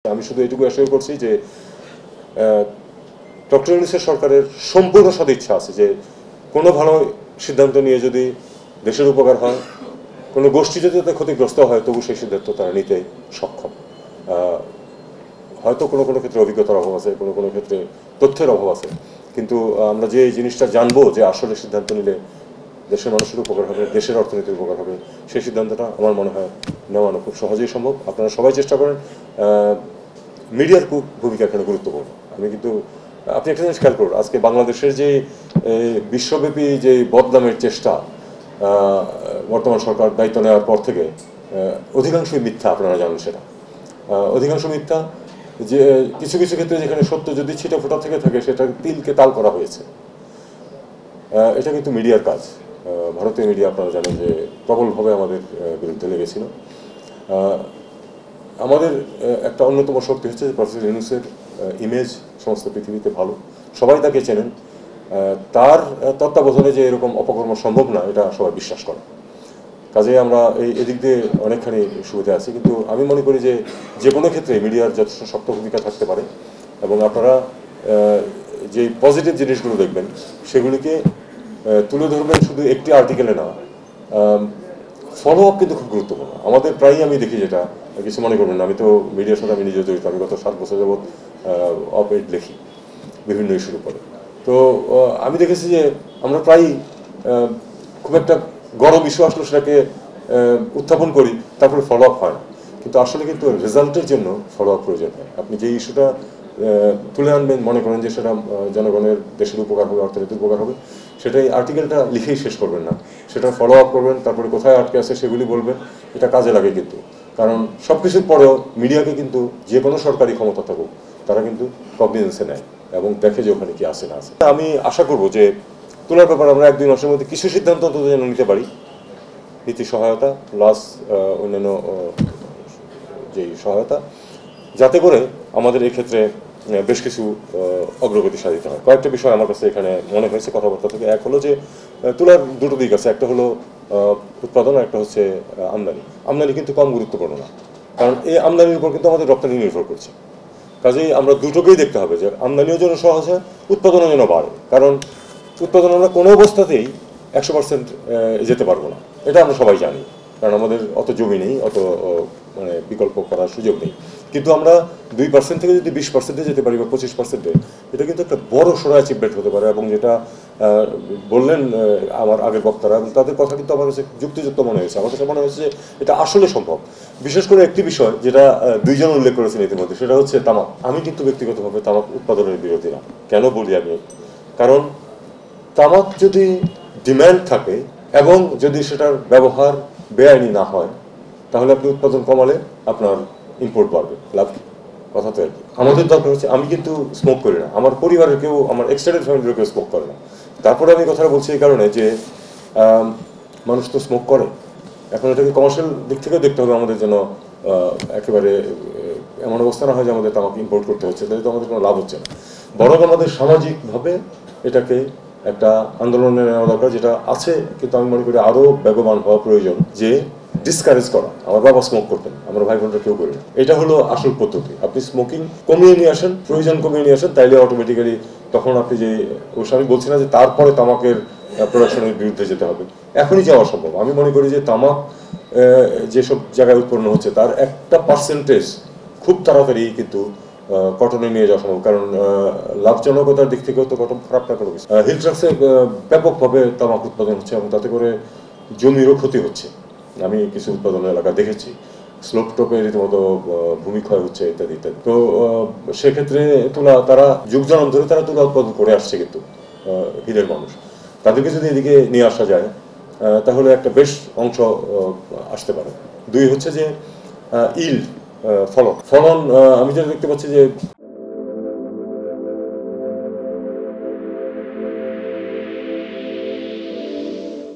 আমি শুধু এটুকু আশা করছি যে ডক্টর ইউনূসের সরকারের সম্পূর্ণ সদিচ্ছা আছে যে কোনো ভালো সিদ্ধান্ত নিয়ে যদি দেশের উপকার হয়, কোনো গোষ্ঠী যদি তাতে ক্ষতিগ্রস্ত হয়, তবু সেই সিদ্ধান্ত তারা নিতে সক্ষম। হয়তো কোনো কোনো ক্ষেত্রে অভিজ্ঞতার অভাব আছে, কোনো কোনো ক্ষেত্রে তথ্যের অভাব আছে, কিন্তু আমরা যে জিনিসটা জানবো যে আসলে সিদ্ধান্ত নিলে দেশের মানুষের উপকার হবে, দেশের অর্থনীতির উপকার হবে, সেই সিদ্ধান্তটা আমার মনে হয় নেওয়ানো খুব সহজেই সম্ভব। আপনারা সবাই চেষ্টা করেন। মিডিয়ার ভূমিকা এখানে গুরুত্বপূর্ণ। আমি কিন্তু আপনি একটা জিনিস খেয়াল করুন, আজকে বাংলাদেশের যে বিশ্বব্যাপী যে বদনামের চেষ্টা বর্তমান সরকার দায়িত্ব নেওয়ার পর থেকে, অধিকাংশই মিথ্যা। আপনারা জানেন সেটা অধিকাংশ মিথ্যা। যে কিছু কিছু ক্ষেত্রে যেখানে সত্য যদি ছিটে ফোটা থেকে থাকে, সেটা তিলকে তাল করা হয়েছে। এটা কিন্তু মিডিয়ার কাজ। ভারতীয় মিডিয়া আপনারা জানেন যে প্রবলভাবে আমাদের বিরুদ্ধে লেগেছিল। আমাদের একটা অন্যতম শক্তি হচ্ছে প্রফেসর ইউনূসের ইমেজ সমস্ত পৃথিবীতে ভালো, সবাই তাকে চেনেন। তার তত্ত্বাবধানে যে এরকম অপকর্ম সম্ভব না, এটা সবাই বিশ্বাস করে। কাজেই আমরা এদিক দিয়ে অনেকখানি সুবিধা আছি। কিন্তু আমি মনে করি যে যে কোনো ক্ষেত্রে মিডিয়ার যথেষ্ট শক্ত ভূমিকা থাকতে পারে, এবং আপনারা যে পজিটিভ জিনিসগুলো দেখবেন সেগুলিকে তুলে ধরবেন শুধু একটি আর্টিকেলে না। ফলো আপ কিন্তু খুব গুরুত্বপূর্ণ। আমাদের প্রায়ই আমি দেখি, যেটা কিছু মনে করবেন না, আমি তো মিডিয়ার সাথে আমি নিজে জড়িত। আমি গত 7 বছর যাবৎ অপ-এড লিখি বিভিন্ন ইস্যুর উপরে। তো আমি দেখেছি যে আমরা প্রায়ই খুব একটা গরম ইস্যু আসলে সেটাকে উত্থাপন করি, তারপরে ফলো আপ হয় না। কিন্তু আসলে কিন্তু রেজাল্টের জন্য ফলো আপ প্রয়োজন হয়। আপনি যে ইস্যুটা তুলে আনবেন, মনে করেন যে সেটা জনগণের, দেশের উপকার হবে, অর্থনীতির উপকার হবে, সেটাই আর্টিকেলটা লিখেই শেষ করবেন না, সেটা ফলো আপ করবেন, তারপরে কোথায় আটকে আছে সেগুলি বলবেন। এটা কাজে লাগে কিন্তু, কারণ সব কিছুর পরেও মিডিয়াকে কিন্তু যে কোনো সরকারি ক্ষমতা থাকুক, তারা কিন্তু কগনিজেন্সে নেয় এবং দেখে যে ওখানে কি আছে না আছে। আমি আশা করব যে তোলার ব্যাপারে আমরা 1-2 মাসের মধ্যে কিছু সিদ্ধান্ত অন্তত যেন নিতে পারি। নীতি সহায়তা প্লাস অন্যান্য যেই সহায়তা, যাতে করে আমাদের এই ক্ষেত্রে বেশ কিছু অগ্রগতি সাধিত হয়। কয়েকটা বিষয় আমার কাছে এখানে মনে হয়েছে কথাবার্তা থেকে। এক হলো যে তুলার দুটো দিক আছে, একটা হলো উৎপাদন, আর একটা হচ্ছে আমদানি। আমদানি কিন্তু কম গুরুত্বপূর্ণ না, কারণ এই আমদানির উপর কিন্তু আমাদের রপ্তানি নির্ভর করছে। কাজেই আমরা দুটোকেই দেখতে হবে, যে আমদানিও যেন সহজ হয়, উৎপাদনও যেন বাড়ে। কারণ উৎপাদন আমরা কোনো অবস্থাতেই 100% যেতে পারবো না, এটা আমরা সবাই জানি, কারণ আমাদের অত জমি নেই, অত মানে বিকল্প করার সুযোগ নেই। কিন্তু আমরা 2% থেকে যদি 20%-এ যেতে পারি, বা 25%-এ, এটা কিন্তু একটা বড় সড়ো অ্যাচিভমেন্ট হতে পারে। এবং যেটা বললেন আমার আগের বক্তারা, তাদের কথা কিন্তু আমার কাছে যুক্তিযুক্ত মনে হয়েছে। আমার কাছে মনে হয়েছে যে এটা আসলে সম্ভব। বিশেষ করে একটি বিষয় যেটা দুইজন উল্লেখ করেছেন ইতিমধ্যে, সেটা হচ্ছে তামাক। আমি কিন্তু ব্যক্তিগতভাবে তামাক উৎপাদনের বিরোধী না। কেন বলি আমি? কারণ তামাক যদি ডিম্যান্ড থাকে এবং যদি সেটার ব্যবহার বেআইনি না হয়, তাহলে আপনি উৎপাদন কমালে আপনার ইম্পোর্ট বাড়বে, লাভ কথা তো আর কি। আমাদের দরকার হচ্ছে, আমি কিন্তু স্মোক করি না, আমার পরিবারের কেউ, আমার এক্সটেন্ডেড ফ্যামিলির কেউ স্মোক করে না। তারপরে আমি কথাটা বলছি এই কারণে যে মানুষ তো স্মোক করে। এখন এটাকে কমার্শিয়াল দিক থেকেও দেখতে হবে আমাদের, যেন একেবারে এমন অবস্থা না হয় যে আমাদের তামাক ইম্পোর্ট করতে হচ্ছে, তাহলে তো আমাদের কোনো লাভ হচ্ছে না। বরং আমাদের সামাজিকভাবে এটাকে একটা আন্দোলনে নেওয়া দরকার, যেটা আছে, কিন্তু আমি মনে করি আরও বেগবান হওয়া প্রয়োজন, যে ডিসকারেজ করা। আমার বাবা স্মোক করতেন, আমরা ভাই বোনরা কেউ করি না। এটা হলো আসল পদ্ধতি। আপনি স্মোকিং কমিয়ে নিয়ে আসেন, প্রয়োজন কমিয়ে নিয়ে আসেন, তাইলে অটোমেটিক্যালি তখন আপনি যে, অবশ্য আমি বলছি না যে তারপরে তামাকের প্রোডাকশনের বিরুদ্ধে যেতে হবে, এখনই যাওয়া সম্ভব। আমি মনে করি যে তামাক যেসব জায়গায় উৎপন্ন হচ্ছে, তার একটা পার্সেন্টেজ খুব তাড়াতাড়ি কিন্তু কটনে নিয়ে যাওয়া সম্ভব। কারণ লাভজনকতার দিক থেকেও তো কটন খারাপ না কোনো কিছু। হিল ট্রাক্সে ব্যাপকভাবে তামাক উৎপাদন হচ্ছে, এবং তাতে করে জমিরও ক্ষতি হচ্ছে। আমি কিছু উৎপাদন এলাকা দেখেছি, স্লোপ টপে রীতিমতো ভূমিক্ষয় হচ্ছে, ইত্যাদি ইত্যাদি। তো সেক্ষেত্রে তুলা, তারা যুগ জনম ধরে তারা তুলা উৎপাদন করে আসছে, কিন্তু হিলের মানুষ, তাদেরকে যদি এদিকে নিয়ে আসা যায়, তাহলে একটা বেশ অংশ আসতে পারে। দুই হচ্ছে যে ইল্ড, ফলন। আমি যেটা দেখতে পাচ্ছি যে